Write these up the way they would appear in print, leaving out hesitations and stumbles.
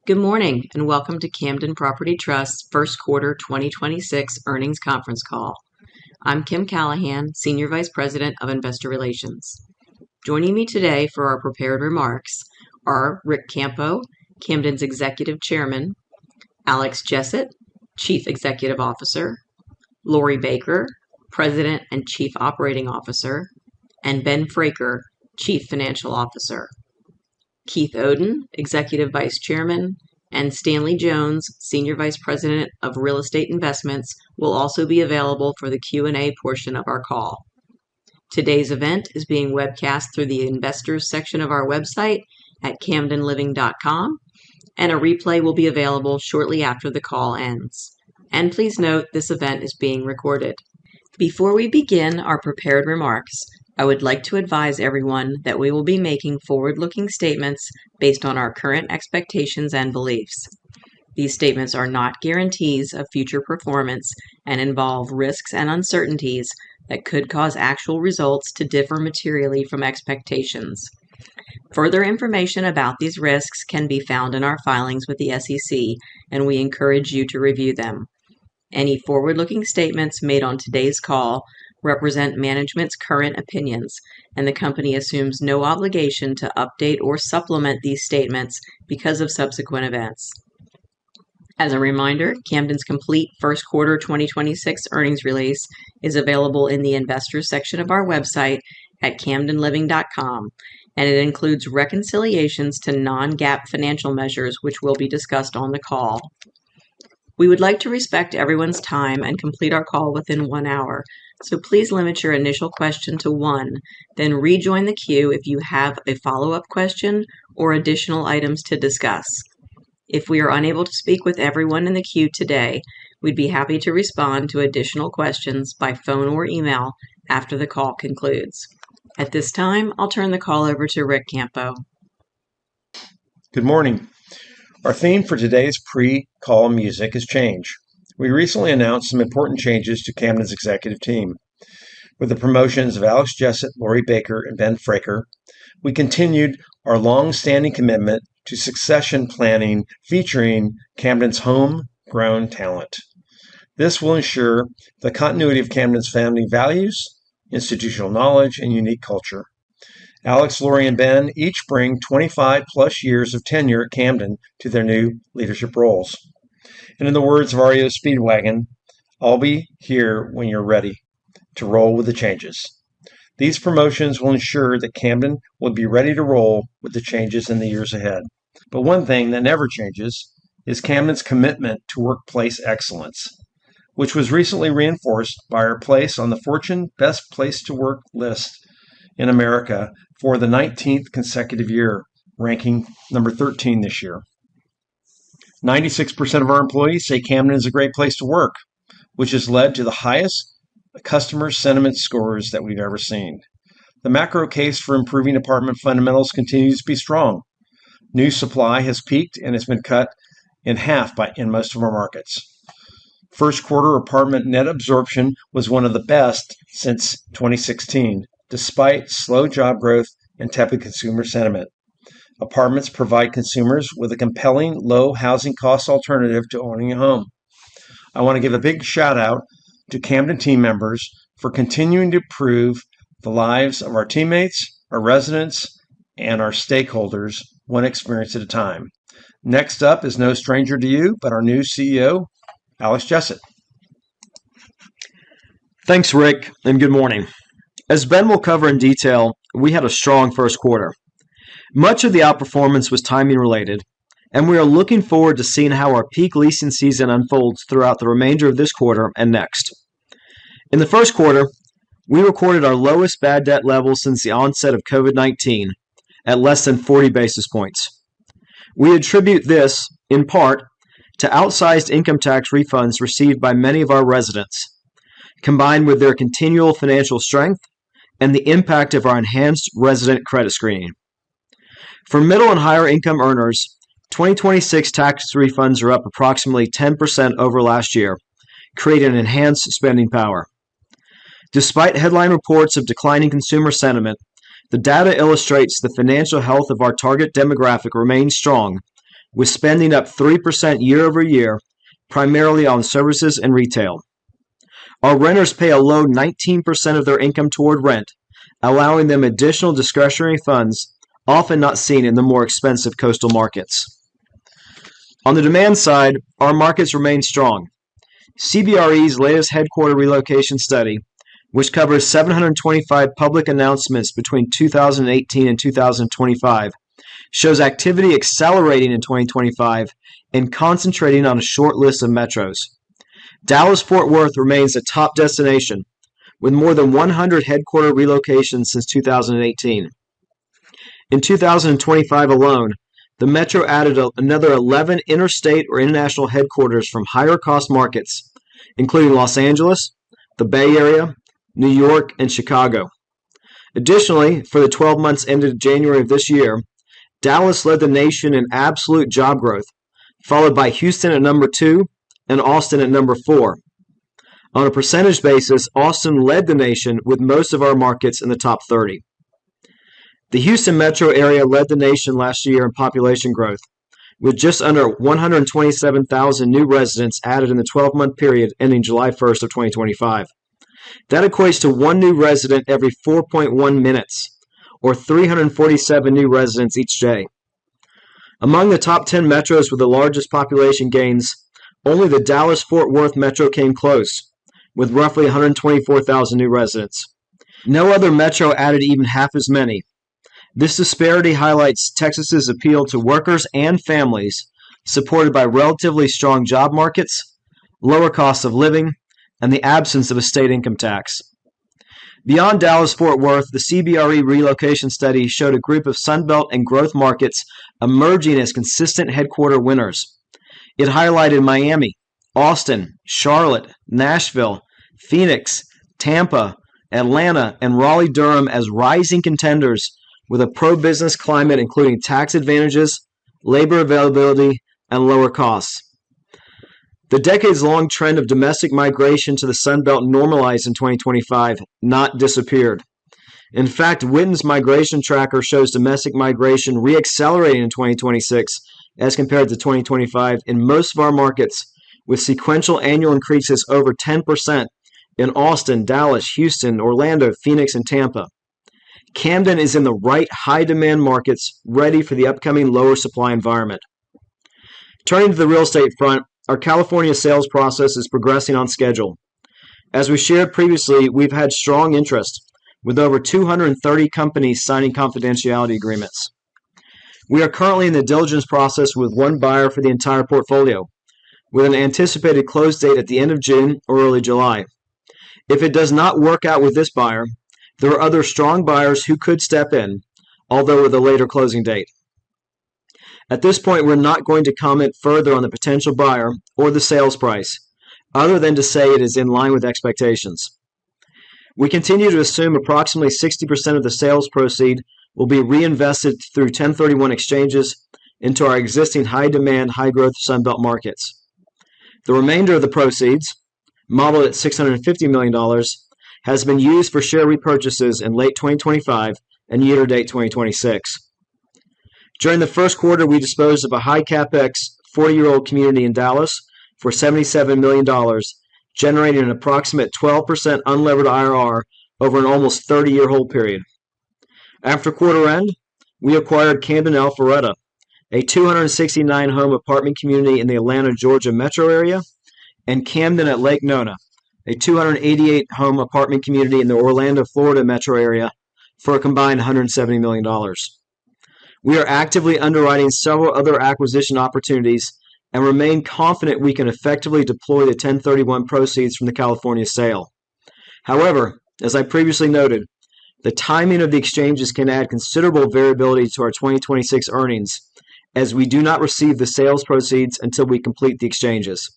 Good morning and welcome to Camden Property Trust's first quarter 2026 earnings conference call. I'm Kim Callahan, Senior Vice President of Investor Relations. Joining me today for our prepared remarks are Rick Campo, Camden's Executive Chairman, Alex Jessett, Chief Executive Officer, Lori Baker, President and Chief Operating Officer, and Ben Fraker, Chief Financial Officer. Keith Oden, Executive Vice Chairman, and Stanley Jones, Senior Vice President of Real Estate Investments, will also be available for the Q&A portion of our call. Today's event is being webcast through the Investors section of our website at camdenliving.com, and a replay will be available shortly after the call ends. And please note this event is being recorded. Before we begin our prepared remarks, I would like to advise everyone that we will be making forward-looking statements based on our current expectations and beliefs. These statements are not guarantees of future performance and involve risks and uncertainties that could cause actual results to differ materially from expectations. Further information about these risks can be found in our filings with the SEC, and we encourage you to review them. Any forward-looking statements made on today's call represent management's current opinions, and the company assumes no obligation to update or supplement these statements because of subsequent events. As a reminder, Camden's complete first quarter 2026 earnings release is available in the Investors section of our website at camdenliving.com, and it includes reconciliations to non-GAAP financial measures which will be discussed on the call. We would like to respect everyone's time and complete our call within 1 hour, so please limit your initial question to one, then rejoin the queue if you have a follow-up question or additional items to discuss. If we are unable to speak with everyone in the queue today, we'd be happy to respond to additional questions by phone or email after the call concludes. At this time, I'll turn the call over to Rick Campo. Good morning. Our theme for today's pre-call music is change. We recently announced some important changes to Camden's executive team. With the promotions of Alex Jessett, Lori Baker, and Ben Fraker, we continued our long-standing commitment to succession planning featuring Camden's homegrown talent. This will ensure the continuity of Camden's family values, institutional knowledge, and unique culture. Alex, Lori, and Ben each bring 25 plus years of tenure at Camden to their new leadership roles. And in the words of REO Speedwagon, I'll be here when you're ready to roll with the changes. These promotions will ensure that Camden will be ready to roll with the changes in the years ahead. But one thing that never changes is Camden's commitment to workplace excellence, which was recently reinforced by our place on the Fortune Best Place to Work list in America for the 19th consecutive year, ranking number 13 this year. 96% of our employees say Camden is a great place to work, which has led to the highest customer sentiment scores that we've ever seen. The macro case for improving apartment fundamentals continues to be strong. New supply has peaked and has been cut in half in most of our markets. First quarter apartment net absorption was one of the best since 2016, despite slow job growth and tepid consumer sentiment. Apartments provide consumers with a compelling low housing cost alternative to owning a home. I want to give a big shout out to Camden team members for continuing to improve the lives of our teammates, our residents, and our stakeholders one experience at a time. Next up is no stranger to you, but our new CEO, Alex Jessett. Thanks, Rick, and good morning. As Ben will cover in detail, we had a strong first quarter. Much of the outperformance was timing related, and we are looking forward to seeing how our peak leasing season unfolds throughout the remainder of this quarter and next. In the first quarter, we recorded our lowest bad debt level since the onset of COVID-19 at less than 40 basis points. We attribute this, in part, to outsized income tax refunds received by many of our residents, combined with their continual financial strength and the impact of our enhanced resident credit screening. For middle and higher income earners, 2026 tax refunds are up approximately 10% over last year, creating enhanced spending power. Despite headline reports of declining consumer sentiment, the data illustrates the financial health of our target demographic remains strong, with spending up 3% year over year, primarily on services and retail. Our renters pay a low 19% of their income toward rent, allowing them additional discretionary funds, often not seen in the more expensive coastal markets. On the demand side, our markets remain strong. CBRE's latest headquarter relocation study, which covers 725 public announcements between 2018 and 2025, shows activity accelerating in 2025 and concentrating on a short list of metros. Dallas-Fort Worth remains a top destination, with more than 100 headquarter relocations since 2018. In 2025 alone, the metro added another 11 interstate or international headquarters from higher-cost markets, including Los Angeles, the Bay Area, New York, and Chicago. Additionally, for the 12 months ended January of this year, Dallas led the nation in absolute job growth, followed by Houston at number 2 and Austin at number 4. On a percentage basis, Austin led the nation with most of our markets in the top 30. The Houston metro area led the nation last year in population growth, with just under 127,000 new residents added in the 12-month period ending July 1st of 2025. That equates to one new resident every 4.1 minutes, or 347 new residents each day. Among the top 10 metros with the largest population gains, only the Dallas-Fort Worth metro came close, with roughly 124,000 new residents. No other metro added even half as many. This disparity highlights Texas's appeal to workers and families, supported by relatively strong job markets, lower costs of living, and the absence of a state income tax. Beyond Dallas-Fort Worth, the CBRE relocation study showed a group of Sunbelt and growth markets emerging as consistent headquarter winners. It highlighted Miami, Austin, Charlotte, Nashville, Phoenix, Tampa, Atlanta, and Raleigh-Durham as rising contenders with a pro-business climate including tax advantages, labor availability, and lower costs. The decades-long trend of domestic migration to the Sun Belt normalized in 2025, not disappeared. In fact, Witten's migration tracker shows domestic migration re-accelerating in 2026 as compared to 2025 in most of our markets, with sequential annual increases over 10% in Austin, Dallas, Houston, Orlando, Phoenix, and Tampa. Camden is in the right high-demand markets, ready for the upcoming lower supply environment. Turning to the real estate front, our California sales process is progressing on schedule. As we shared previously, we've had strong interest, with over 230 companies signing confidentiality agreements. We are currently in the diligence process with one buyer for the entire portfolio, with an anticipated close date at the end of June or early July. If it does not work out with this buyer, there are other strong buyers who could step in, although with a later closing date. At this point, we're not going to comment further on the potential buyer or the sales price, other than to say it is in line with expectations. We continue to assume approximately 60% of the sales proceed will be reinvested through 1031 exchanges into our existing high-demand, high-growth Sunbelt markets. The remainder of the proceeds, modeled at $650 million, has been used for share repurchases in late 2025 and year-to-date 2026. During the first quarter, we disposed of a high CapEx 40-year-old community in Dallas for $77 million, generating an approximate 12% unlevered IRR over an almost 30-year hold period. After quarter end, we acquired Camden Alpharetta, a 269-home apartment community in the Atlanta, Georgia metro area, and Camden at Lake Nona, a 288-home apartment community in the Orlando, Florida metro area for a combined $170 million. We are actively underwriting several other acquisition opportunities and remain confident we can effectively deploy the 1031 proceeds from the California sale. However, as I previously noted, the timing of the exchanges can add considerable variability to our 2026 earnings, as we do not receive the sales proceeds until we complete the exchanges.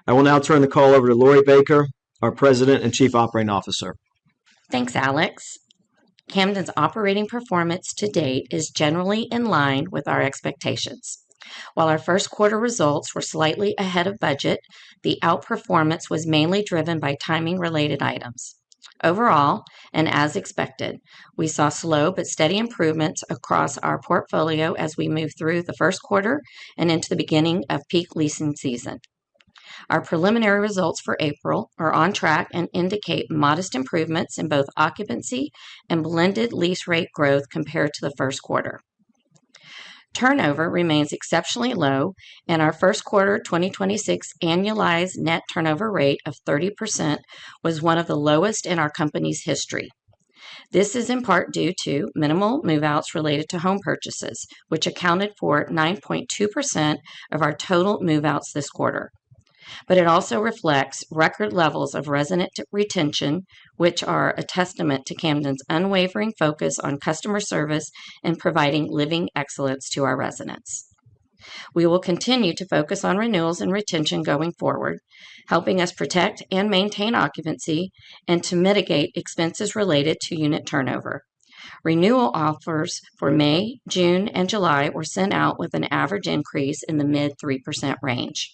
I will now turn the call over to Lori Baker, our President and Chief Operating Officer. Thanks, Alex. Camden's operating performance to date is generally in line with our expectations. While our first quarter results were slightly ahead of budget, the outperformance was mainly driven by timing-related items. Overall, and as expected, we saw slow but steady improvements across our portfolio as we move through the first quarter and into the beginning of peak leasing season. Our preliminary results for April are on track and indicate modest improvements in both occupancy and blended lease rate growth compared to the first quarter. Turnover remains exceptionally low, and our first quarter 2026 annualized net turnover rate of 30% was one of the lowest in our company's history. This is in part due to minimal move-outs related to home purchases, which accounted for 9.2% of our total move-outs this quarter. But it also reflects record levels of resident retention, which are a testament to Camden's unwavering focus on customer service and providing living excellence to our residents. We will continue to focus on renewals and retention going forward, helping us protect and maintain occupancy and to mitigate expenses related to unit turnover. Renewal offers for May, June, and July were sent out with an average increase in the mid 3% range.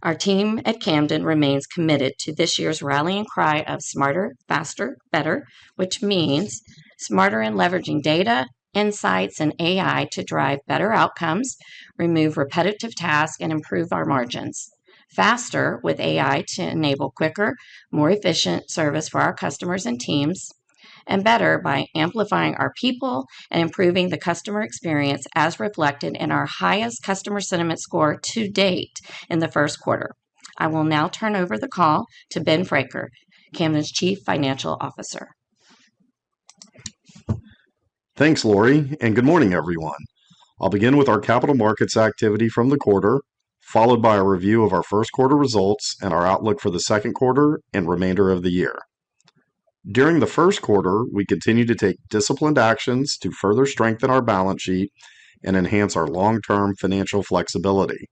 Our team at Camden remains committed to this year's rallying cry of smarter, faster, better, which means smarter in leveraging data, insights, and AI to drive better outcomes, remove repetitive tasks, and improve our margins. Faster with AI to enable quicker, more efficient service for our customers and teams, and better by amplifying our people and improving the customer experience as reflected in our highest customer sentiment score to date in the first quarter. I will now turn over the call to Ben Fraker, Camden's Chief Financial Officer. Thanks, Lori, and good morning, everyone. I'll begin with our capital markets activity from the quarter, followed by a review of our first quarter results and our outlook for the second quarter and remainder of the year. During the first quarter, we continued to take disciplined actions to further strengthen our balance sheet and enhance our long-term financial flexibility.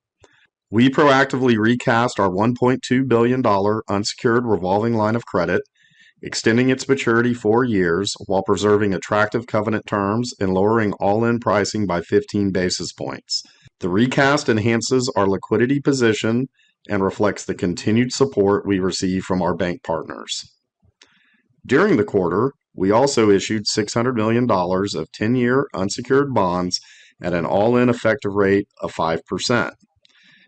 We proactively recast our $1.2 billion unsecured revolving line of credit, extending its maturity 4 years while preserving attractive covenant terms and lowering all-in pricing by 15 basis points. The recast enhances our liquidity position and reflects the continued support we receive from our bank partners. During the quarter, we also issued $600 million of 10-year unsecured bonds at an all-in effective rate of 5%.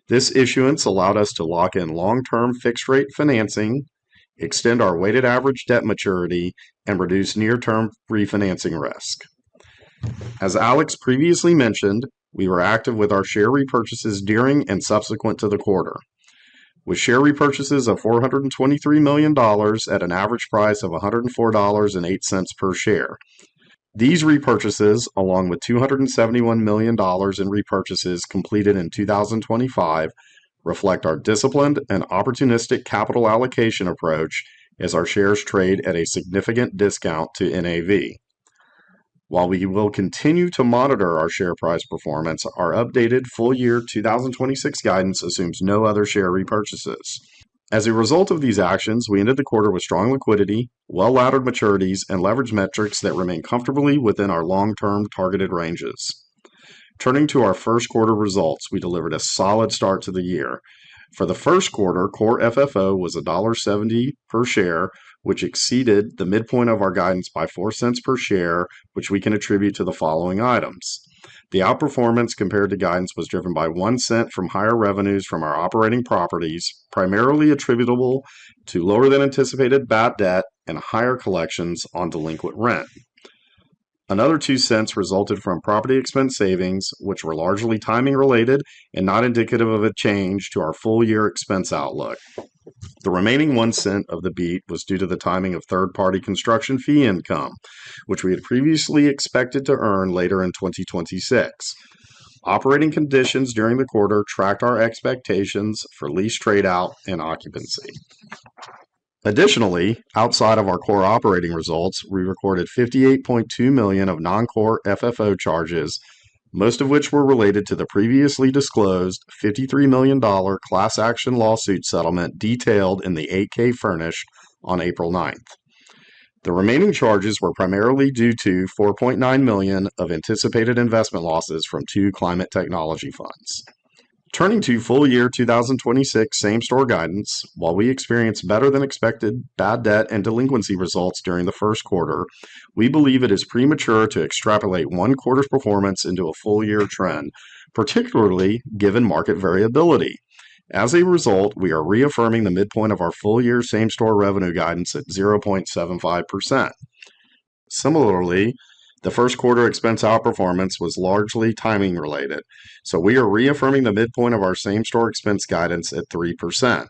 This issuance allowed us to lock in long-term fixed-rate financing, extend our weighted average debt maturity, and reduce near-term refinancing risk. As Alex previously mentioned, we were active with our share repurchases during and subsequent to the quarter, with share repurchases of $423 million at an average price of $104.08 per share. These repurchases, along with $271 million in repurchases completed in 2025, reflect our disciplined and opportunistic capital allocation approach as our shares trade at a significant discount to NAV. While we will continue to monitor our share price performance, our updated full-year 2026 guidance assumes no other share repurchases. As a result of these actions, we ended the quarter with strong liquidity, well-laddered maturities, and leverage metrics that remain comfortably within our long-term targeted ranges. Turning to our first quarter results, we delivered a solid start to the year. For the first quarter, core FFO was $1.70 per share, which exceeded the midpoint of our guidance by 4 cents per share, which we can attribute to the following items. The outperformance compared to guidance was driven by 1 cent from higher revenues from our operating properties, primarily attributable to lower than anticipated bad debt and higher collections on delinquent rent. Another 2 cents resulted from property expense savings, which were largely timing related and not indicative of a change to our full year expense outlook. The remaining 1 cent of the beat was due to the timing of third-party construction fee income, which we had previously expected to earn later in 2026. Operating conditions during the quarter tracked our expectations for lease trade-out and occupancy. Additionally, outside of our core operating results, we recorded $58.2 million of non-core FFO charges, most of which were related to the previously disclosed $53 million class action lawsuit settlement detailed in the 8-K furnished on April 9th. The remaining charges were primarily due to $4.9 million of anticipated investment losses from 2 climate technology funds. Turning to full year 2026 same-store guidance, while we experienced better than expected bad debt and delinquency results during the first quarter, we believe it is premature to extrapolate one quarter's performance into a full year trend, particularly given market variability. As a result, we are reaffirming the midpoint of our full year same-store revenue guidance at 0.75%. Similarly, the first quarter expense outperformance was largely timing related, so we are reaffirming the midpoint of our same-store expense guidance at 3%.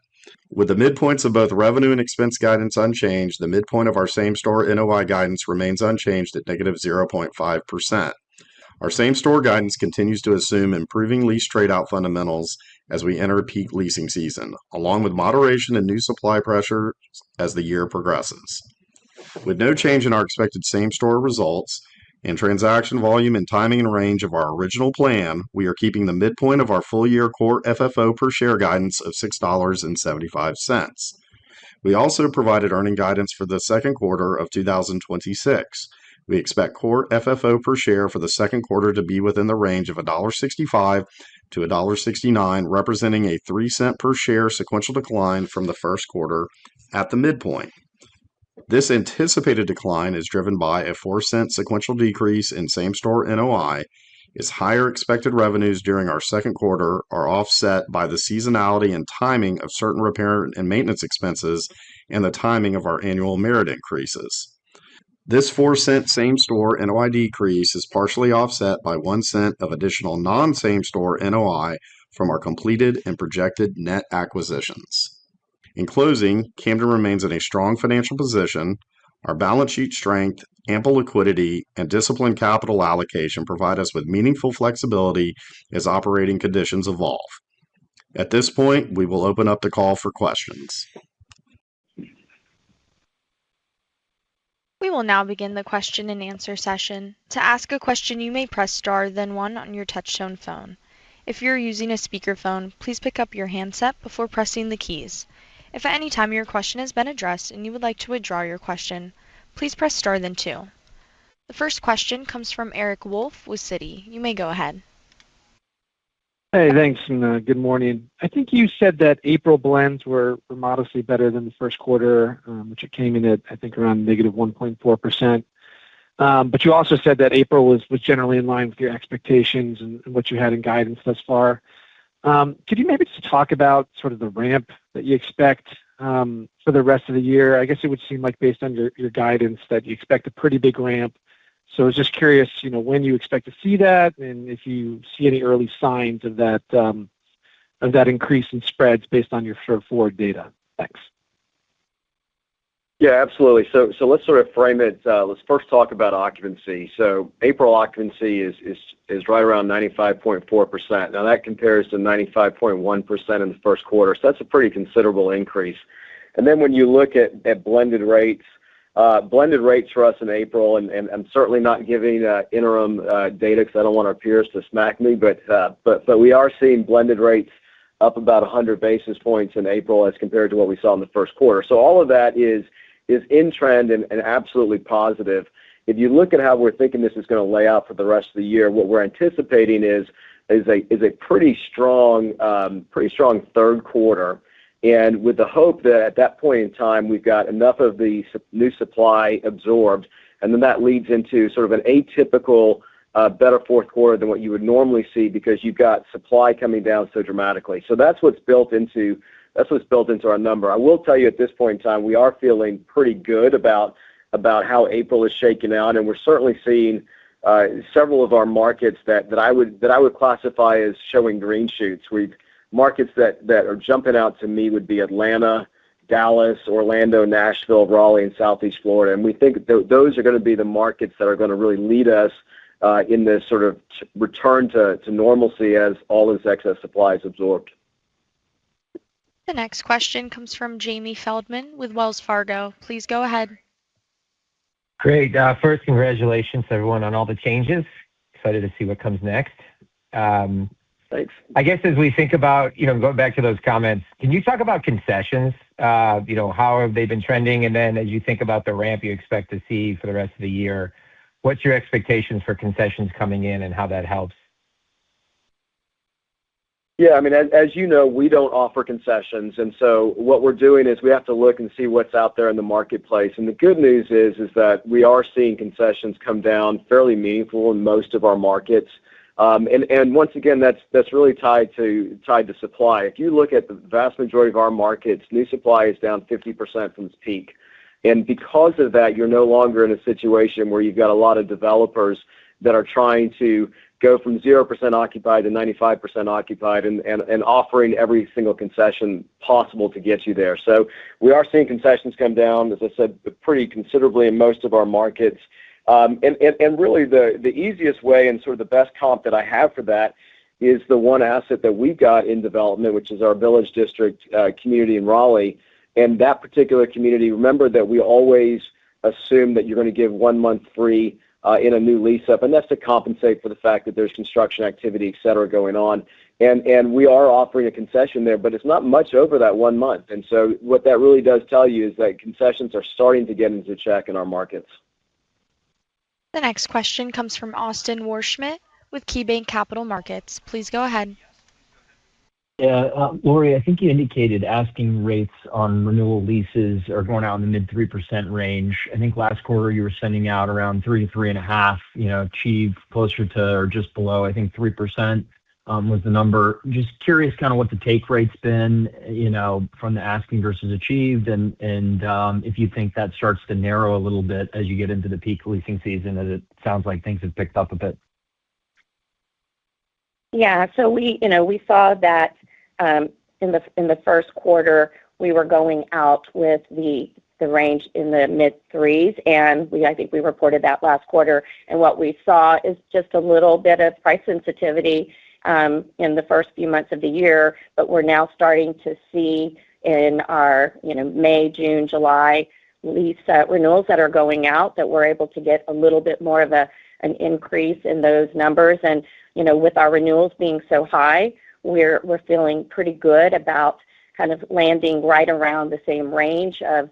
With the midpoints of both revenue and expense guidance unchanged, the midpoint of our same-store NOI guidance remains unchanged at negative 0.5%. Our same-store guidance continues to assume improving lease trade-out fundamentals as we enter peak leasing season, along with moderation in new supply pressure as the year progresses. With no change in our expected same-store results, and transaction volume and timing and range of our original plan, we are keeping the midpoint of our full-year core FFO per share guidance of $6.75. We also provided earning guidance for the second quarter of 2026. We expect core FFO per share for the second quarter to be within the range of $1.65 to $1.69, representing a 3-cent per share sequential decline from the first quarter at the midpoint. This anticipated decline is driven by a 4-cent sequential decrease in same-store NOI, as higher expected revenues during our second quarter are offset by the seasonality and timing of certain repair and maintenance expenses and the timing of our annual merit increases. This 4-cent same-store NOI decrease is partially offset by 1 cent of additional non-same-store NOI from our completed and projected net acquisitions. In closing, Camden remains in a strong financial position. Our balance sheet strength, ample liquidity, and disciplined capital allocation provide us with meaningful flexibility as operating conditions evolve. At this point, we will open up the call for questions. We will now begin the question and answer session. To ask a question, you may press star, then 1 on your touchtone phone. If you're using a speakerphone, please pick up your handset before pressing the keys. If at any time your question has been addressed and you would like to withdraw your question, please press star then 2. The first question comes from Eric Wolfe with Citi. You may go ahead. Hey, thanks, and good morning. I think you said that April blends were modestly better than the first quarter, which it came in at, I think, around negative 1.4%. But you also said that April was generally in line with your expectations and what you had in guidance thus far. Could you maybe just talk about sort of the ramp that you expect for the rest of the year? I guess it would seem like based on your guidance that you expect a pretty big ramp. So I was just curious, when you expect to see that and if you see any early signs of that increase in spreads based on your sort of forward data. Thanks. Yeah, absolutely. So let's sort of frame it. Let's first talk about occupancy. So April occupancy is right around 95.4%. Now that compares to 95.1% in the first quarter. So that's a pretty considerable increase. And then when you look at blended rates for us in April, and I'm certainly not giving interim data because I don't want our peers to smack me, but we are seeing blended rates up about 100 basis points in April as compared to what we saw in the first quarter. So all of that is in trend and absolutely positive. If you look at how we're thinking this is going to lay out for the rest of the year, what we're anticipating is a pretty strong third quarter, and with the hope that at that point in time we've got enough of the new supply absorbed, and then that leads into sort of an atypical better fourth quarter than what you would normally see because you've got supply coming down so dramatically. So that's what's built into our number. I will tell you at this point in time, we are feeling pretty good about how April is shaking out, and we're certainly seeing several of our markets that I would classify as showing green shoots. Markets that are jumping out to me would be Atlanta, Dallas, Orlando, Nashville, Raleigh, and Southeast Florida, and we think those are going to be the markets that are going to really lead us in this sort of return to normalcy as all this excess supply is absorbed. The next question comes from Jamie Feldman with Wells Fargo. Please go ahead. Great. First, congratulations to everyone on all the changes. Excited to see what comes next. Thanks. I guess as we think about, going back to those comments, can you talk about concessions? How have they been trending? And then as you think about the ramp you expect to see for the rest of the year, what's your expectations for concessions coming in and how that helps? Yeah, I mean, as you know, we don't offer concessions, and so what we're doing is we have to look and see what's out there in the marketplace. And the good news is that we are seeing concessions come down fairly meaningful in most of our markets. And once again, that's really tied to supply. If you look at the vast majority of our markets, new supply is down 50% from its peak. And because of that, you're no longer in a situation where you've got a lot of developers that are trying to go from 0% occupied to 95% occupied and offering every single concession possible to get you there. So we are seeing concessions come down, as I said, pretty considerably in most of our markets. And really the easiest way and sort of the best comp that I have for that is the one asset that we've got in development, which is our Village District community in Raleigh. And that particular community, remember that we always assume that you're going to give 1 month free in a new lease up, and that's to compensate for the fact that there's construction activity, et cetera, going on. And we are offering a concession there, but it's not much over that 1 month. And so what that really does tell you is that concessions are starting to get into check in our markets. The next question comes from Austin Warschmidt with KeyBanc Capital Markets. Please go ahead. Yeah, Lori, I think you indicated asking rates on renewal leases are going out in the mid 3% range. I think last quarter you were sending out around 3 to 3.5, achieve closer to or just below, I think 3% was the number. Just curious kind of what the take rate's been, from the asking versus achieved, and if you think that starts to narrow a little bit as you get into the peak leasing season, as it sounds like things have picked up a bit. Yeah, so we saw that in the first quarter we were going out with the range in the mid threes, and I think we reported that last quarter. And what we saw is just a little bit of price sensitivity in the first few months of the year, but we're now starting to see in our May, June, July lease renewals that are going out that we're able to get a little bit more of an increase in those numbers. And with our renewals being so high, we're feeling pretty good about kind of landing right around the same range of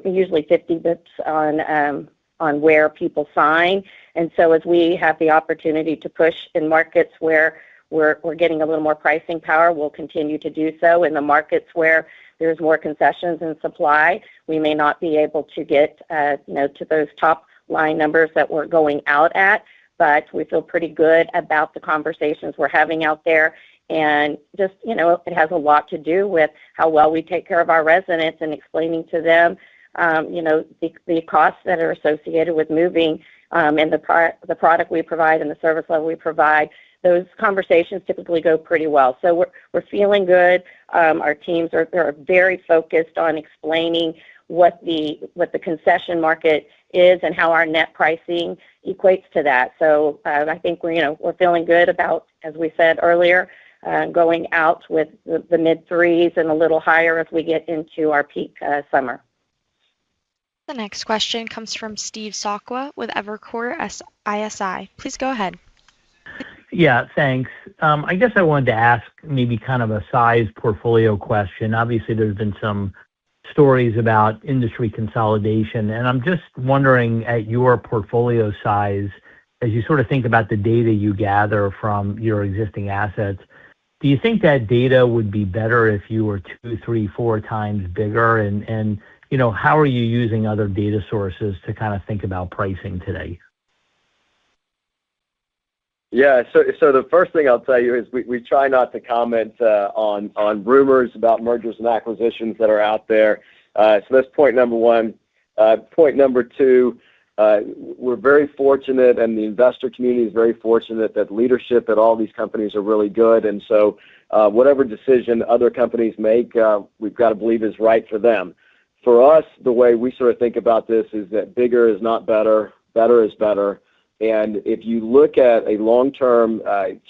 usually 50 bips on where people sign. And so as we have the opportunity to push in markets where we're getting a little more pricing power, we'll continue to do so. In the markets where there's more concessions and supply, we may not be able to get to those top line numbers that we're going out at, but we feel pretty good about the conversations we're having out there. And just, it has a lot to do with how well we take care of our residents and explaining to them, the costs that are associated with moving and the product we provide and the service level we provide. Those conversations typically go pretty well. So we're feeling good. Our teams are very focused on explaining what the concession market is and how our net pricing equates to that. So I think we're feeling good about, as we said earlier, going out with the mid threes and a little higher as we get into our peak summer. The next question comes from Steve Sakwa with Evercore ISI. Please go ahead. Yeah, thanks. I guess I wanted to ask maybe kind of a size portfolio question. Obviously, there's been some stories about industry consolidation, and I'm just wondering, at your portfolio size, as you sort of think about the data you gather from your existing assets, do you think that data would be better if you were 2, 3, 4 times bigger? And how are you using other data sources to kind of think about pricing today? Yeah, so the first thing I'll tell you is we try not to comment on rumors about mergers and acquisitions that are out there. So that's point number one. Point number two, we're very fortunate, and the investor community is very fortunate that leadership at all these companies are really good. And so whatever decision other companies make, we've got to believe is right for them. For us, the way we sort of think about this is that bigger is not better, better is better. And if you look at a long-term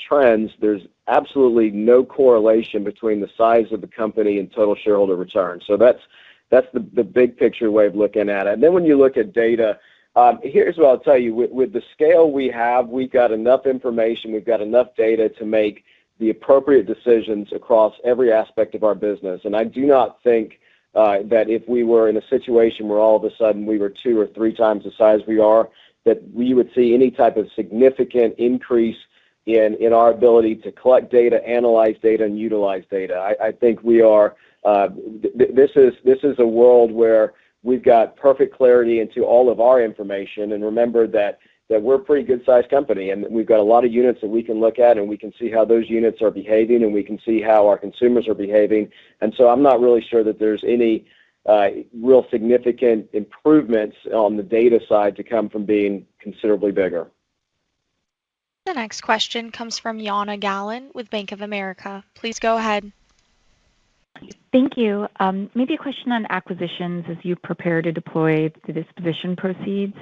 trends, there's absolutely no correlation between the size of the company and total shareholder return. So that's the big picture way of looking at it. And then when you look at data, here's what I'll tell you. With the scale we have, we've got enough information, we've got enough data to make the appropriate decisions across every aspect of our business. And I do not think that if we were in a situation where all of a sudden we were 2 or 3 times the size we are, that we would see any type of significant increase in our ability to collect data, analyze data, and utilize data. I think we are. This is a world where we've got perfect clarity into all of our information, and remember that we're a pretty good-sized company, and we've got a lot of units that we can look at, and we can see how those units are behaving, and we can see how our consumers are behaving. And so I'm not really sure that there's any real significant improvements on the data side to come from being considerably bigger. The next question comes from Yana Gallen with Bank of America. Please go ahead. Thank you. Maybe a question on acquisitions as you prepare to deploy the disposition proceeds.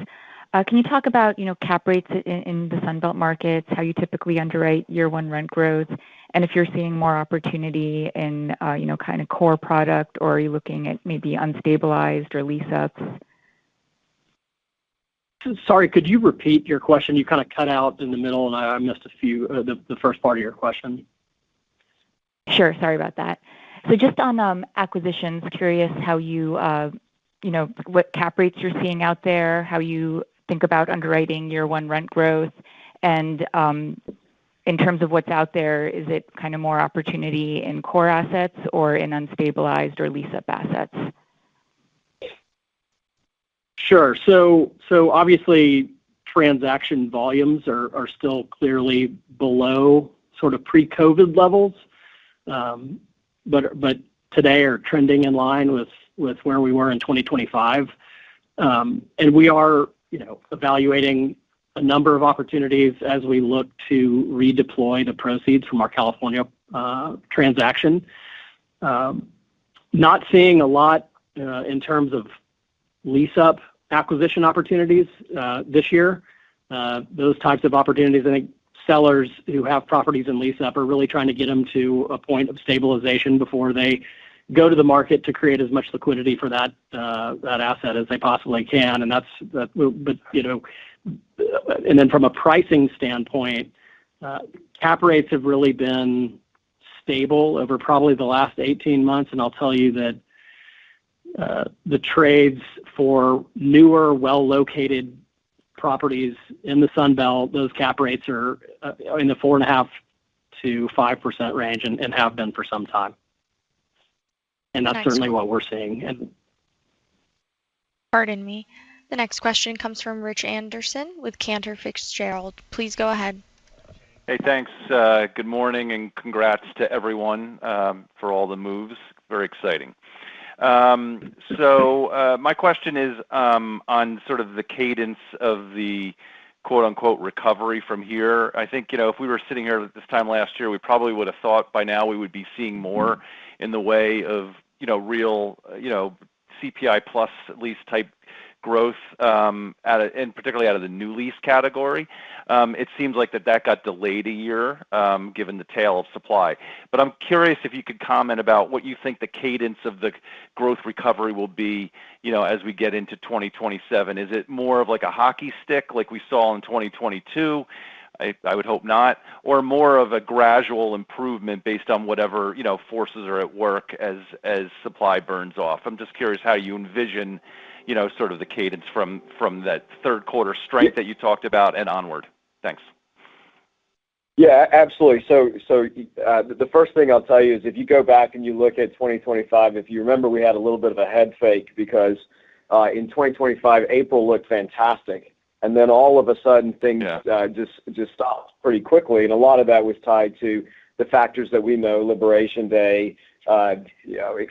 Can you talk about, cap rates in the Sunbelt markets, how you typically underwrite year one rent growth, and if you're seeing more opportunity in, kind of core product, or are you looking at maybe unstabilized or lease ups? Sorry, could you repeat your question? You kind of cut out in the middle, and I missed the first part of your question. Sure. Sorry about that. So just on acquisitions, curious how you, what cap rates you're seeing out there, how you think about underwriting year one rent growth, and in terms of what's out there, is it kind of more opportunity in core assets or in unstabilized or lease-up assets? Sure. So obviously transaction volumes are still clearly below sort of pre-COVID levels, but today are trending in line with where we were in 2025. And we are, evaluating a number of opportunities as we look to redeploy the proceeds from our California transaction. Not seeing a lot in terms of lease-up acquisition opportunities this year. Those types of opportunities, I think sellers who have properties in lease-up are really trying to get them to a point of stabilization before they go to the market to create as much liquidity for that asset as they possibly can. And and then from a pricing standpoint, cap rates have really been stable over probably the last 18 months. And I'll tell you that the trades for newer, well-located properties in the Sun Belt, those cap rates are in the 4.5% to 5% range and have been for some time. And that's certainly what we're seeing. And pardon me. The next question comes from Rich Anderson with Cantor Fitzgerald. Please go ahead. Hey, thanks. Good morning and congrats to everyone for all the moves. Very exciting. So my question is on sort of the cadence of the quote-unquote recovery from here. I think, if we were sitting here this time last year, we probably would have thought by now we would be seeing more in the way of, real, CPI plus lease type growth, and particularly out of the new lease category. It seems like that got delayed a year, given the tail of supply. But I'm curious if you could comment about what you think the cadence of the growth recovery will be, as we get into 2027. Is it more of like a hockey stick like we saw in 2022? I would hope not, or more of a gradual improvement based on whatever, forces are at work as supply burns off. I'm just curious how you envision, sort of the cadence from that third quarter strength that you talked about and onward. Thanks. Yeah, absolutely. So the first thing I'll tell you is if you go back and you look at 2025, if you remember, we had a little bit of a head fake because in 2025, April looked fantastic. And then all of a sudden things just stopped pretty quickly. And a lot of that was tied to the factors that we know, Liberation Day, et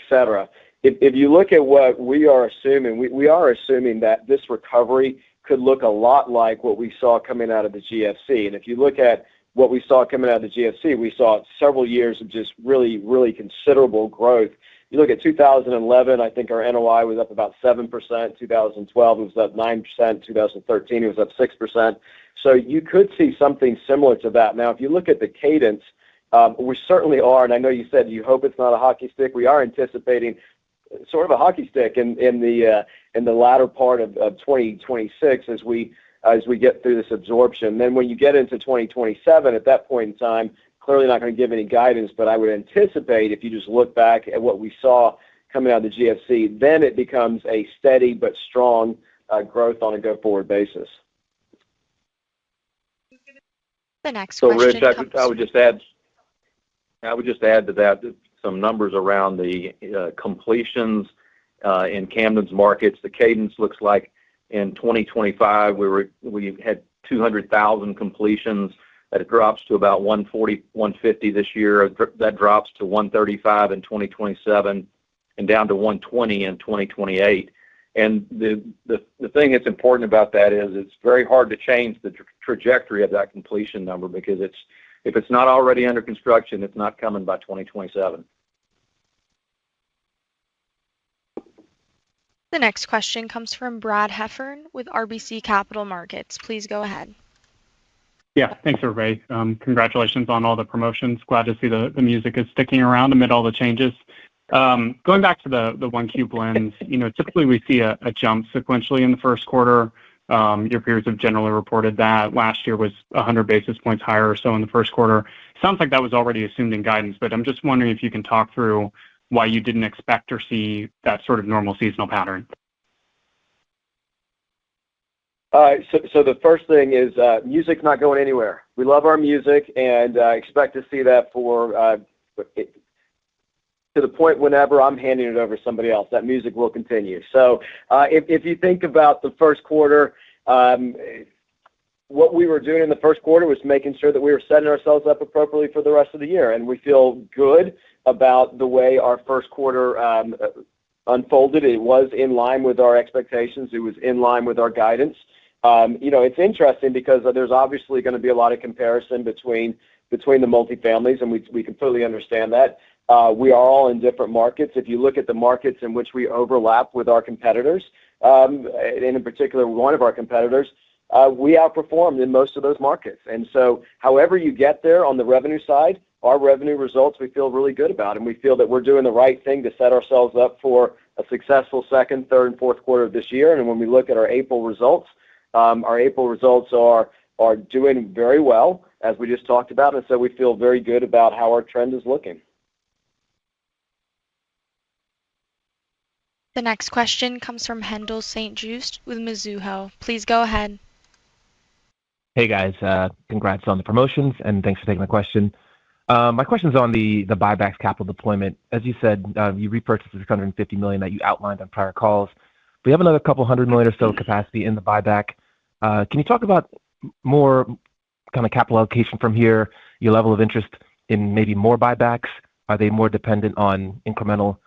cetera. If you look at what we are assuming, we are assuming that this recovery could look a lot like what we saw coming out of the GFC. And if you look at what we saw coming out of the GFC, we saw several years of just really, really considerable growth. You look at 2011, I think our NOI was up about 7%. 2012, it was up 9%. 2013, it was up 6%. So you could see something similar to that. Now, if you look at the cadence, we certainly are, and I know you said you hope it's not a hockey stick. We are anticipating sort of a hockey stick in the latter part of 2026 as we get through this absorption. Then when you get into 2027, at that point in time, clearly not going to give any guidance, but I would anticipate if you just look back at what we saw coming out of the GFC, then it becomes a steady but strong growth on a go-forward basis. The next So, question Rich, comes I would just add to that some numbers around the completions in Camden's markets. The cadence looks like in 2025 we had 200,000 completions. That drops to about 140, 150 this year. That drops to 135 in 2027, and down to 120 in 2028. And the thing that's important about that is it's very hard to change the trajectory of that completion number, because if it's not already under construction, it's not coming by 2027. The next question comes from Brad Heffern with RBC Capital Markets. Please go ahead. Yeah, thanks, everybody. Congratulations on all the promotions. Glad to see the music is sticking around amid all the changes. Going back to the 1Q blends, typically we see a jump sequentially in the first quarter. Your peers have generally reported that last year was 100 basis points higher or so in the first quarter. Sounds like that was already assumed in guidance, but I'm just wondering if you can talk through why you didn't expect or see that sort of normal seasonal pattern. So the first thing is music's not going anywhere. We love our music, and expect to see that to the point whenever I'm handing it over to somebody else. That music will continue. So if you think about the first quarter, what we were doing in the first quarter was making sure that we were setting ourselves up appropriately for the rest of the year, and we feel good about the way our first quarter unfolded. It was in line with our expectations. It was in line with our guidance. It's interesting because there's obviously going to be a lot of comparison between the multifamilies, and we completely understand that. We are all in different markets. If you look at the markets in which we overlap with our competitors, and in particular one of our competitors, we outperformed in most of those markets. And so however you get there on the revenue side, our revenue results we feel really good about, and we feel that we're doing the right thing to set ourselves up for a successful second, third, and fourth quarter of this year. And when we look at our April results are doing very well, as we just talked about, and so we feel very good about how our trend is looking. The next question comes from Hendel St. Juste with Mizuho. Please go ahead. Hey guys, congrats on the promotions and thanks for taking the question. My question's on the buybacks capital deployment. As you said, you repurchased the $650 million that you outlined on prior calls. We have another couple $100 million or so capacity in the buyback. Can you talk about more kind of capital allocation from here, your level of interest in maybe more buybacks? Are they more dependent on incremental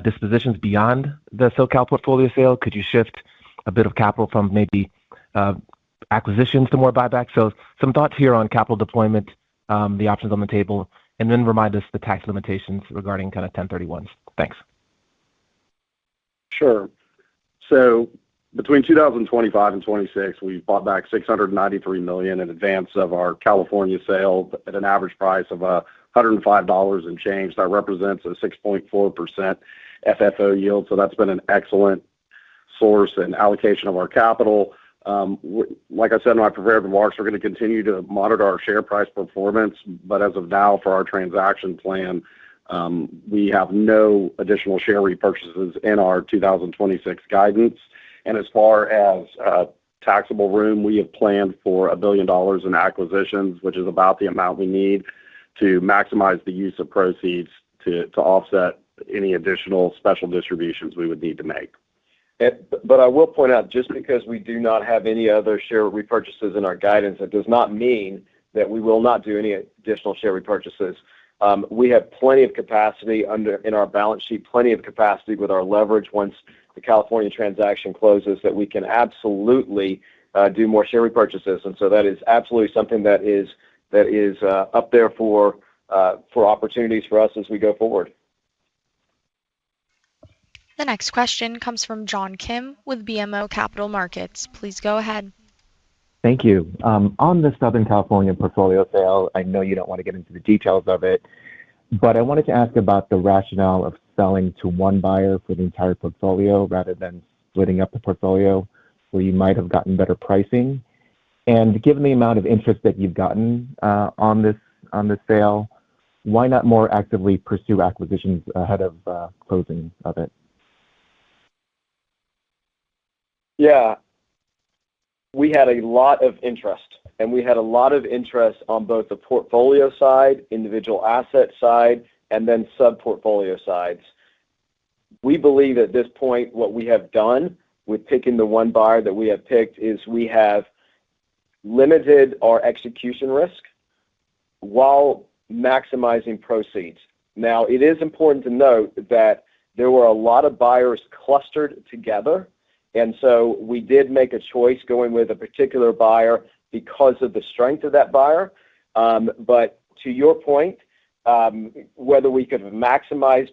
dispositions beyond the SoCal portfolio sale? Could you shift a bit of capital from maybe acquisitions to more buybacks? So some thoughts here on capital deployment, the options on the table, and then remind us the tax limitations regarding kind of 1031s. Thanks. Sure. So between 2025 and 26, we bought back $693 million in advance of our California sale at an average price of $105 and change. That represents a 6.4% FFO yield. So that's been an excellent source and allocation of our capital. Like I said in my prepared remarks, we're going to continue to monitor our share price performance. But as of now, for our transaction plan, we have no additional share repurchases in our 2026 guidance. And as far as taxable room, we have planned for $1 billion in acquisitions, which is about the amount we need to maximize the use of proceeds to offset any additional special distributions we would need to make. But I will point out, just because we do not have any other share repurchases in our guidance, that does not mean that we will not do any additional share repurchases. We have plenty of capacity in our balance sheet, plenty of capacity with our leverage once the California transaction closes, that we can absolutely do more share repurchases. And so that is absolutely something that is up there for opportunities for us as we go forward. The next question comes from John Kim with BMO Capital Markets. Please go ahead. Thank you. On the Southern California portfolio sale, I know you don't want to get into the details of it, but I wanted to ask about the rationale of selling to one buyer for the entire portfolio rather than splitting up the portfolio where you might have gotten better pricing. And given the amount of interest that you've gotten on this sale, why not more actively pursue acquisitions ahead of closing of it? Yeah, we had a lot of interest and we had a lot of interest on both the portfolio side, individual asset side, and then sub-portfolio sides. We believe at this point what we have done with picking the one buyer that we have picked is we have limited our execution risk while maximizing proceeds. Now, it is important to note that there were a lot of buyers clustered together, and so we did make a choice going with a particular buyer because of the strength of that buyer. But to your point, whether we could have maximized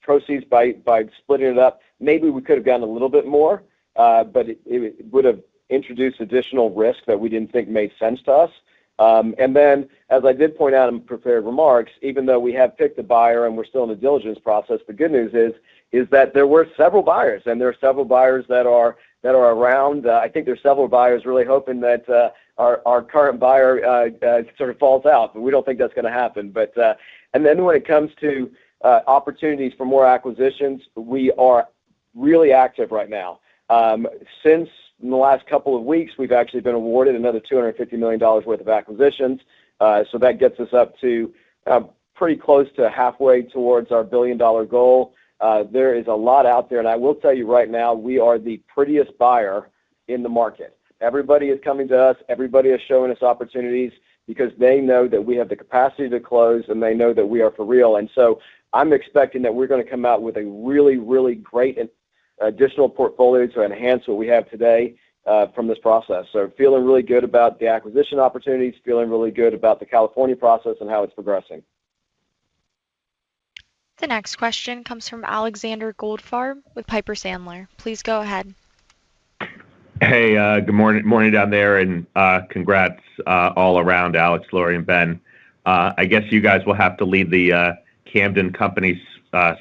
proceeds by splitting it up, maybe we could have gotten a little bit more, but it would have introduced additional risk that we didn't think made sense to us. And then, as I did point out in prepared remarks, even though we have picked a buyer and we're still in the diligence process, the good news is that there were several buyers, and there are several buyers that are around. I think there's several buyers really hoping that our current buyer sort of falls out, but we don't think that's going to happen. But and then when it comes to opportunities for more acquisitions, we are really active right now. Since in the last couple of weeks, we've actually been awarded another $250 million worth of acquisitions. So that gets us up to pretty close to halfway towards our billion-dollar goal. There is a lot out there, and I will tell you right now, we are the prettiest buyer in the market. Everybody is coming to us. Everybody is showing us opportunities because they know that we have the capacity to close, and they know that we are for real. And so I'm expecting that we're going to come out with a really, really great additional portfolio to enhance what we have today from this process. So feeling really good about the acquisition opportunities, feeling really good about the California process and how it's progressing. The next question comes from Alexander Goldfarb with Piper Sandler. Please go ahead. Hey, good morning down there, and congrats all around, Alex, Lori, and Ben. I guess you guys will have to lead the Camden company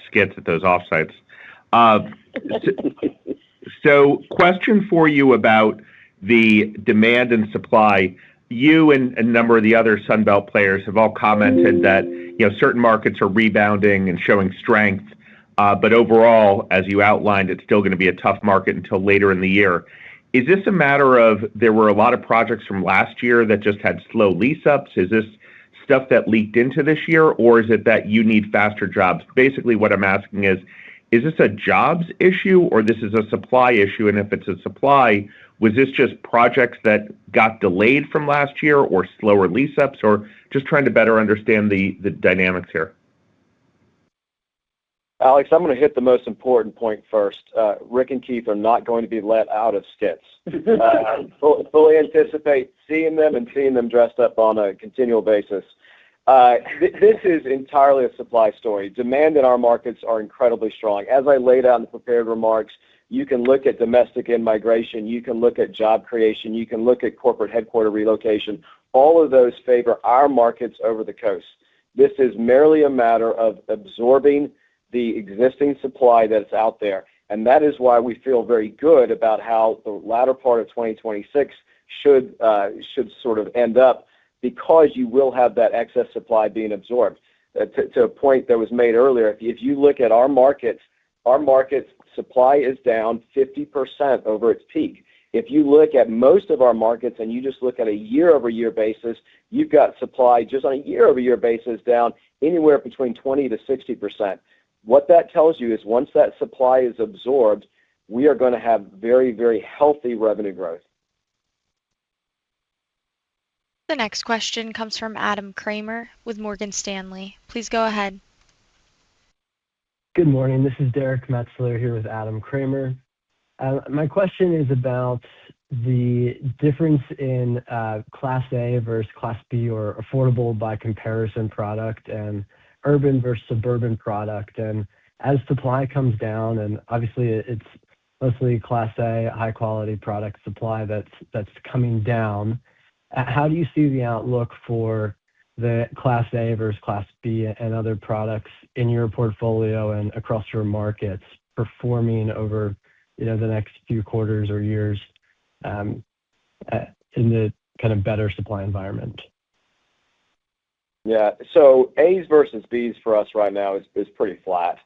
skits at those offsites. So question for you about the demand and supply. You and a number of the other Sunbelt players have all commented that certain markets are rebounding and showing strength, but overall, as you outlined, it's still going to be a tough market until later in the year. Is this a matter of there were a lot of projects from last year that just had slow lease-ups? Is this stuff that leaked into this year, or is it that you need faster jobs? Basically, what I'm asking is this a jobs issue or this is a supply issue? And if it's a supply, was this just projects that got delayed from last year or slower lease-ups, or just trying to better understand the dynamics here? Alex, I'm going to hit the most important point first. Rick and Keith are not going to be let out of skits. Fully anticipate seeing them and seeing them dressed up on a continual basis. This is entirely a supply story. Demand in our markets are incredibly strong. As I laid out in the prepared remarks, you can look at domestic in-migration, you can look at job creation, you can look at corporate headquarter relocation. All of those favor our markets over the coast. This is merely a matter of absorbing the existing supply that's out there. And that is why we feel very good about how the latter part of 2026 should sort of end up, because you will have that excess supply being absorbed. To a point that was made earlier, if you look at our markets supply is down 50% over its peak. If you look at most of our markets and you just look at a year-over-year basis, you've got supply just on a year-over-year basis down anywhere between 20 to 60%. What that tells you is once that supply is absorbed, we are going to have very, very healthy revenue growth. The next question comes from Adam Kramer with Morgan Stanley. Please go ahead. Good morning. This is Derek Metzler here with Adam Kramer. My question is about the difference in Class A versus Class B, or affordable by comparison product, and urban versus suburban product. And as supply comes down, and obviously it's mostly Class A, high quality product supply that's coming down, how do you see the outlook for the Class A versus Class B and other products in your portfolio and across your markets performing over the next few quarters or years in the kind of better supply environment? Yeah, so A's versus B's for us right now is pretty flat.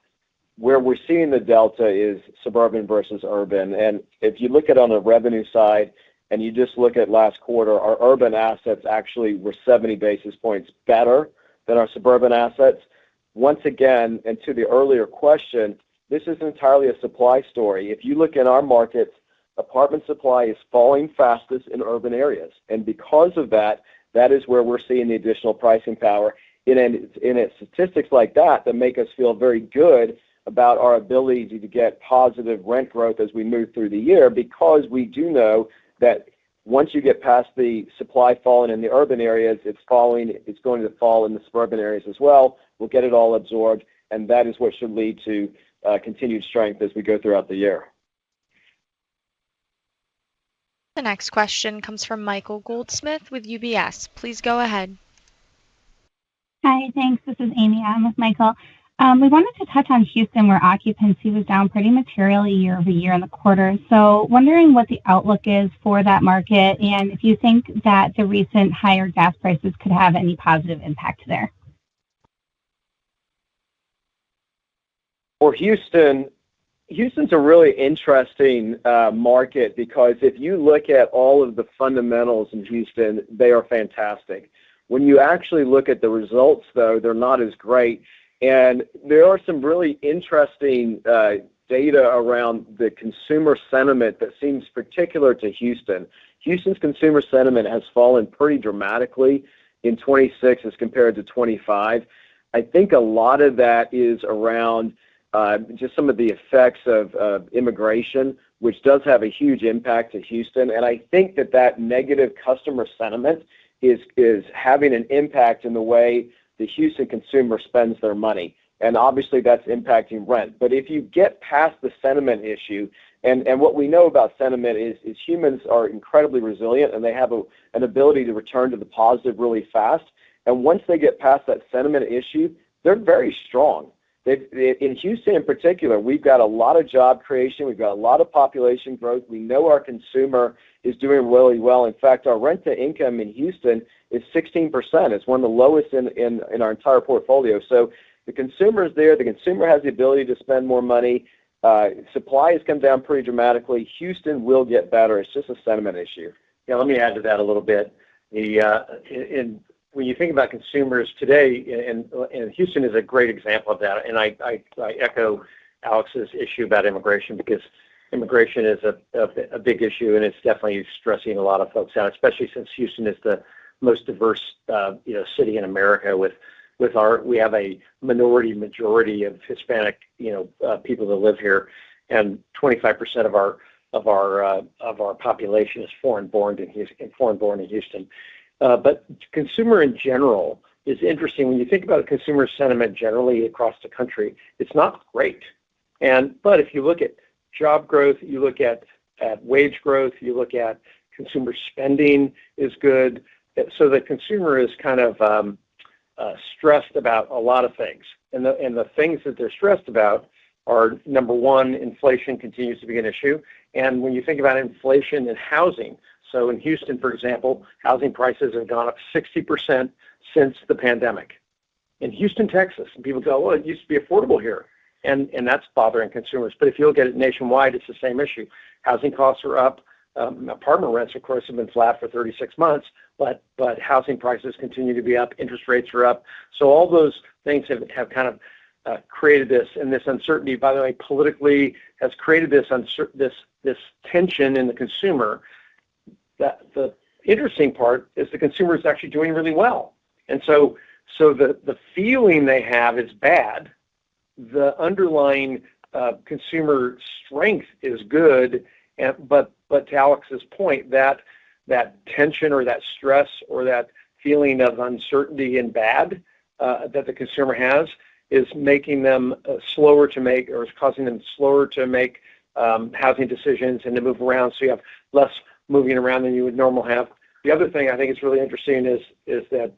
Where we're seeing the delta is suburban versus urban. And if you look at on the revenue side, and you just look at last quarter, our urban assets actually were 70 basis points better than our suburban assets. Once again, and to the earlier question, this is entirely a supply story. If you look in our markets, apartment supply is falling fastest in urban areas. And because of that, that is where we're seeing the additional pricing power. In it's statistics like that that make us feel very good about our ability to get positive rent growth as we move through the year, because we do know that once you get past the supply falling in the urban areas, it's going to fall in the suburban areas as well. We'll get it all absorbed, and that is what should lead to continued strength as we go throughout the year. The next question comes from Michael Goldsmith with UBS. Please go ahead. Hi, thanks. This is Amy. I'm with Michael. We wanted to touch on Houston, where occupancy was down pretty materially year over year in the quarter. So wondering what the outlook is for that market, and if you think that the recent higher gas prices could have any positive impact there. For Houston's a really interesting market, because if you look at all of the fundamentals in Houston, they are fantastic. When you actually look at the results, though, they're not as great. And there are some really interesting data around the consumer sentiment that seems particular to Houston. Houston's consumer sentiment has fallen pretty dramatically in 26 as compared to 25. I think a lot of that is around just some of the effects of immigration, which does have a huge impact to Houston. And I think that negative customer sentiment is having an impact in the way the Houston consumer spends their money. And obviously that's impacting rent. But if you get past the sentiment issue, and what we know about sentiment is humans are incredibly resilient, and they have an ability to return to the positive really fast. And once they get past that sentiment issue, they're very strong. In Houston in particular, we've got a lot of job creation. We've got a lot of population growth. We know our consumer is doing really well. In fact, our rent to income in Houston is 16%. It's one of the lowest in our entire portfolio. So the consumer is there. The consumer has the ability to spend more money. Supply has come down pretty dramatically. Houston will get better. It's just a sentiment issue. Yeah, let me add to that a little bit. When you think about consumers today, and Houston is a great example of that, and I echo Alex's issue about immigration, because immigration is a big issue, and it's definitely stressing a lot of folks out, especially since Houston is the most diverse city in America. We have a majority of Hispanic people that live here, and 25% of our population is foreign born in Houston. But consumer in general is interesting. When you think about consumer sentiment generally across the country, it's not great. But if you look at job growth, you look at wage growth, you look at consumer spending is good. So the consumer is kind of stressed about a lot of things. And the things that they're stressed about are, number one, inflation continues to be an issue. And when you think about inflation and housing, so in Houston, for example, housing prices have gone up 60% since the pandemic. In Houston, Texas, and people go, well, it used to be affordable here. And that's bothering consumers. But if you look at it nationwide, it's the same issue. Housing costs are up. Apartment rents, of course, have been flat for 36 months, but housing prices continue to be up. Interest rates are up. So all those things have kind of created this, and this uncertainty, by the way, politically has created this tension in the consumer. The interesting part is the consumer is actually doing really well. And so the feeling they have is bad. The underlying consumer strength is good, but to Alex's point, that tension or that stress or that feeling of uncertainty and bad that the consumer has is making them slower to make, or is causing them slower to make housing decisions and to move around. So you have less moving around than you would normally have. The other thing I think is really interesting is that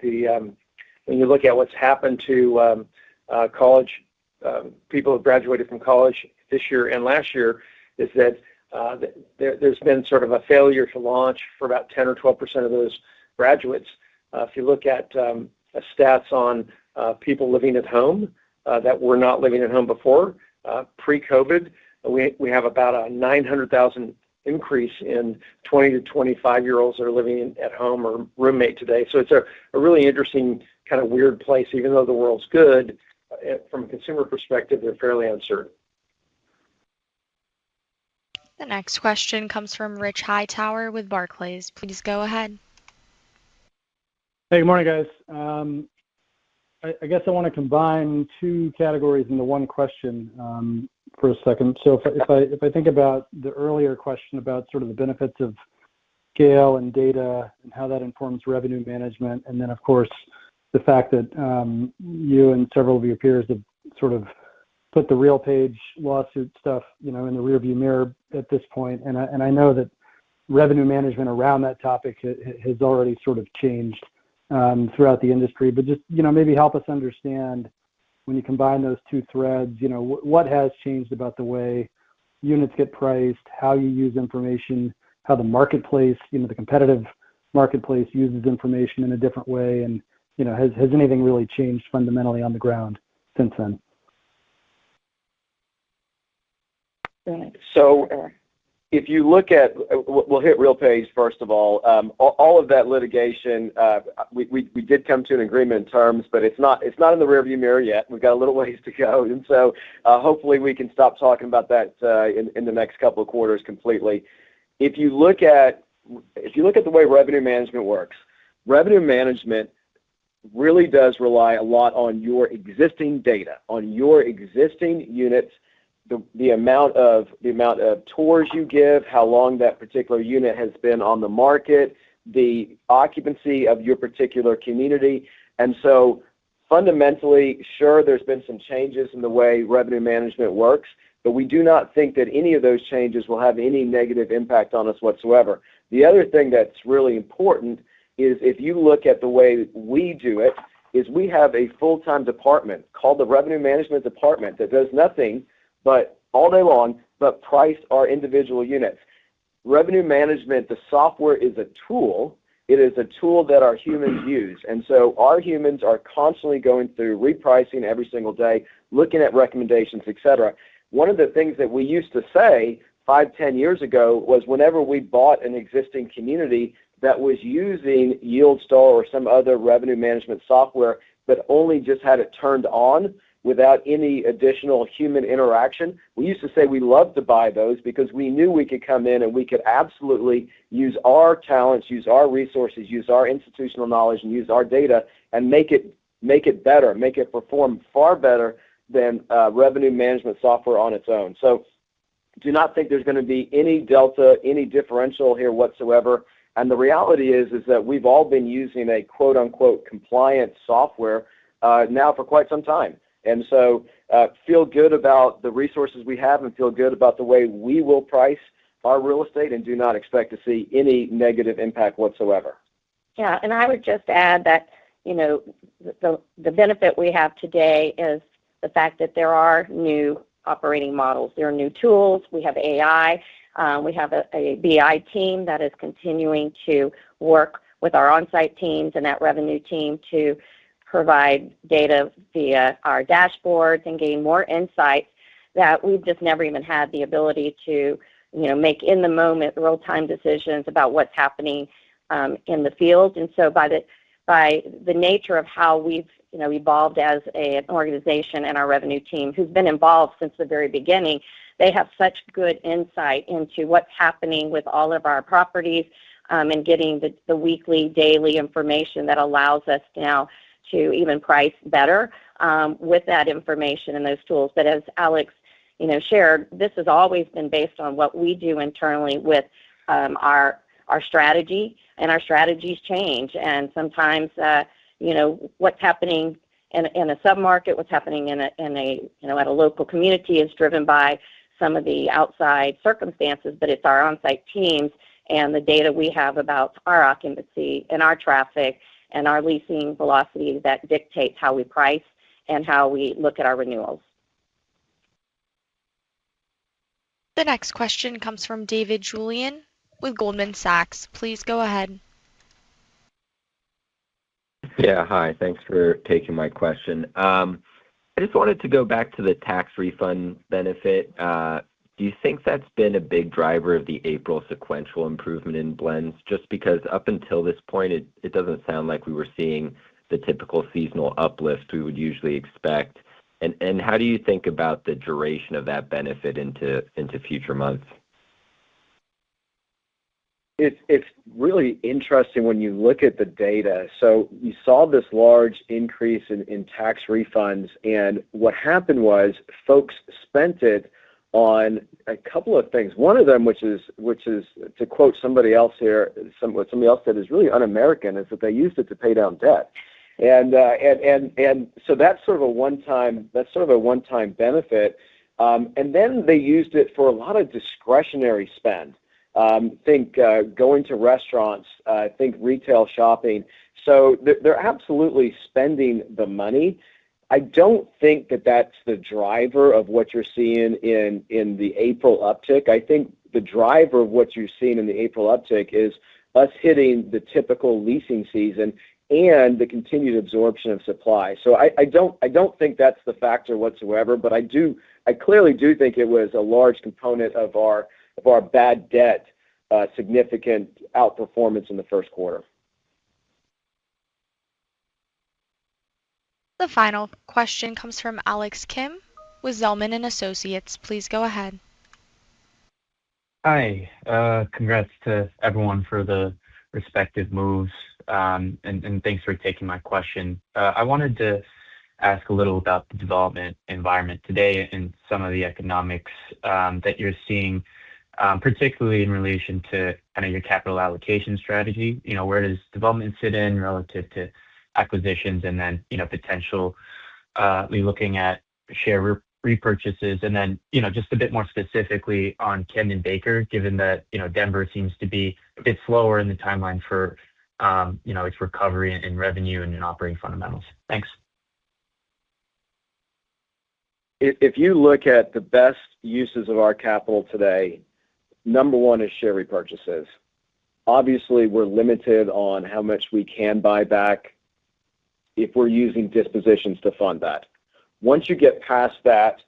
when you look at what's happened to college people who graduated from college this year and last year, is that there's been sort of a failure to launch for about 10 or 12% of those graduates. If you look at stats on people living at home that were not living at home before, pre-COVID, we have about 900,000 increase in 20 to 25-year-olds that are living at home or roommate today. So it's a really interesting kind of weird place. Even though the world's good, from a consumer perspective, they're fairly uncertain. The next question comes from Rich Hightower with Barclays. Please go ahead. Hey, good morning, guys. I guess I want to combine two categories into one question for a second. So if I think about the earlier question about sort of the benefits of scale and data and how that informs revenue management, and then of course the fact that you and several of your peers have sort of put the RealPage lawsuit stuff, in the rearview mirror at this point, and I know that revenue management around that topic has already sort of changed throughout the industry, but just maybe help us understand when you combine those two threads, what has changed about the way units get priced, how you use information, how the marketplace, the competitive marketplace uses information in a different way, and has anything really changed fundamentally on the ground since then? So if you look at, we'll hit RealPage first of all. All of that litigation, we did come to an agreement in terms, but it's not in the rearview mirror yet. We've got a little ways to go, and so hopefully we can stop talking about that in the next couple of quarters completely. If you look at the way revenue management works, revenue management really does rely a lot on your existing data, on your existing units. The amount of tours you give, how long that particular unit has been on the market, the occupancy of your particular community. And so fundamentally, sure, there's been some changes in the way revenue management works, but we do not think that any of those changes will have any negative impact on us whatsoever. The other thing that's really important is if you look at the way we do it, is we have a full-time department called the Revenue Management Department that does nothing but all day long, but price our individual units. Revenue management, the software is a tool. It is a tool that our humans use. And so our humans are constantly going through repricing every single day, looking at recommendations, et cetera. One of the things that we used to say 5-10 years ago was whenever we bought an existing community that was using YieldStar or some other revenue management software, but only just had it turned on, without any additional human interaction, we used to say we loved to buy those because we knew we could come in and we could absolutely use our talents, use our resources, use our institutional knowledge, and use our data and make it better, make it perform far better than revenue management software on its own. So do not think there's going to be any delta, any differential here whatsoever. And the reality is that we've all been using a quote-unquote compliant software now for quite some time. And so feel good about the resources we have and feel good about the way we will price our real estate and do not expect to see any negative impact whatsoever. Yeah, and I would just add that, the benefit we have today is the fact that there are new operating models. There are new tools. We have AI. We have a BI team that is continuing to work with our on-site teams and that revenue team to provide data via our dashboards and gain more insights that we've just never even had the ability to, make in the moment real-time decisions about what's happening in the field. And so by the nature of how we've evolved as an organization and our revenue team, who's been involved since the very beginning, they have such good insight into what's happening with all of our properties and getting the weekly, daily information that allows us now to even price better with that information and those tools. But as Alex, shared, this has always been based on what we do internally with our strategy, and our strategies change. And sometimes, what's happening in a submarket, what's happening in a at a local community is driven by some of the outside circumstances, but it's our on-site teams and the data we have about our occupancy and our traffic and our leasing velocity that dictates how we price and how we look at our renewals. The next question comes from David Julien with Goldman Sachs. Please go ahead. Yeah, hi. Thanks for taking my question. I just wanted to go back to the tax refund benefit. Do you think that's been a big driver of the April sequential improvement in blends? Just because up until this point, it doesn't sound like we were seeing the typical seasonal uplift we would usually expect. And how do you think about the duration of that benefit into future months? It's really interesting when you look at the data. So you saw this large increase in tax refunds, and what happened was folks spent it on a couple of things. One of them, which is to quote somebody else here, what somebody else said is really un-American, is that they used it to pay down debt. And so that's sort of a one-time benefit. And then they used it for a lot of discretionary spend. Think going to restaurants, think retail shopping. So they're absolutely spending the money. I don't think that that's the driver of what you're seeing in the April uptick. I think the driver of what you're seeing in the April uptick is us hitting the typical leasing season and the continued absorption of supply. So I don't think that's the factor whatsoever, but I clearly do think it was a large component of our bad debt, significant outperformance in the first quarter. The final question comes from Alex Kim with Zelman & Associates. Please go ahead. Hi. Congrats to everyone for the respective moves, and thanks for taking my question. I wanted to ask a little about the development environment today and some of the economics that you're seeing, particularly in relation to kind of your capital allocation strategy. Where does development fit in relative to acquisitions, and then potentially looking at share repurchases, and then just a bit more specifically on Camden Baker, given that Denver seems to be a bit slower in the timeline for its recovery in revenue and in operating fundamentals. Thanks. If you look at the best uses of our capital today, number one is share repurchases. Obviously, we're limited on how much we can buy back if we're using dispositions to fund that. Once you get past that,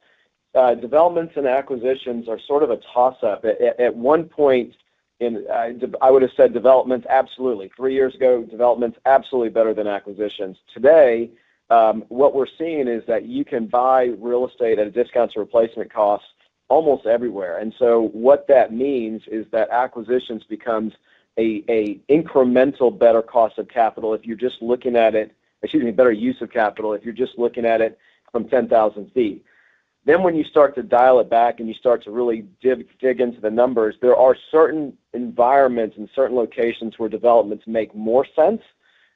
developments and acquisitions are sort of a toss-up. At one point, I would have said developments, absolutely. 3 years ago, developments, absolutely better than acquisitions. Today, what we're seeing is that you can buy real estate at a discount to replacement costs almost everywhere. And so what that means is that acquisitions becomes a incremental better cost of capital if you're just looking at it, better use of capital if you're just looking at it from 10,000 feet. Then when you start to dial it back and you start to really dig into the numbers, there are certain environments and certain locations where developments make more sense.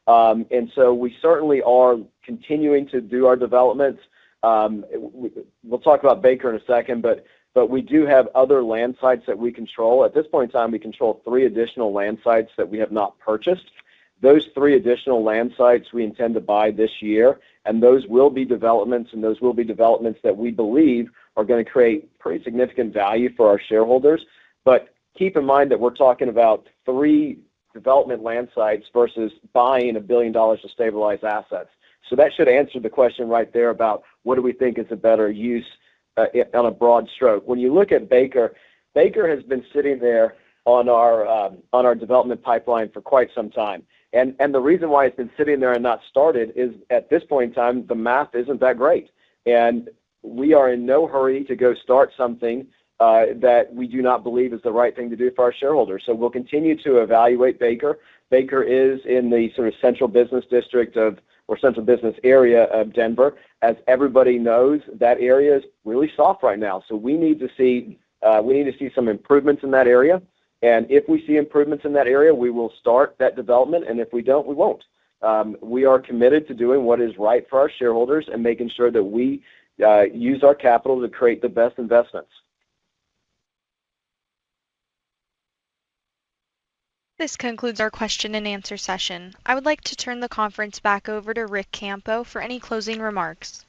And so we certainly are continuing to do our developments. We'll talk about Baker in a second, but we do have other land sites that we control. At this point in time, we control 3 additional land sites that we have not purchased. Those 3 additional land sites we intend to buy this year, and those will be developments, and those will be developments that we believe are going to create pretty significant value for our shareholders. But keep in mind that we're talking about 3 development land sites versus buying $1 billion of stabilized assets. So that should answer the question right there about what do we think is a better use on a broad stroke. When you look at Baker, Baker has been sitting there on our development pipeline for quite some time. And the reason why it's been sitting there and not started is at this point in time, the math isn't that great. And we are in no hurry to go start something that we do not believe is the right thing to do for our shareholders. So we'll continue to evaluate Baker. Baker is in the sort of central business district or central business area of Denver. As everybody knows, that area is really soft right now. So we need to see some improvements in that area. And if we see improvements in that area, we will start that development. And if we don't, we won't. We are committed to doing what is right for our shareholders and making sure that we use our capital to create the best investments. This concludes our question and answer session. I would like to turn the conference back over to Ric Campo for any closing remarks.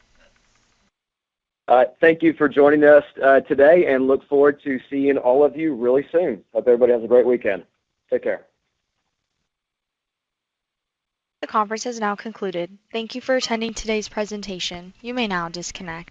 Thank you for joining us today, and look forward to seeing all of you really soon. Hope everybody has a great weekend. Take care. The conference has now concluded. Thank you for attending today's presentation. You may now disconnect.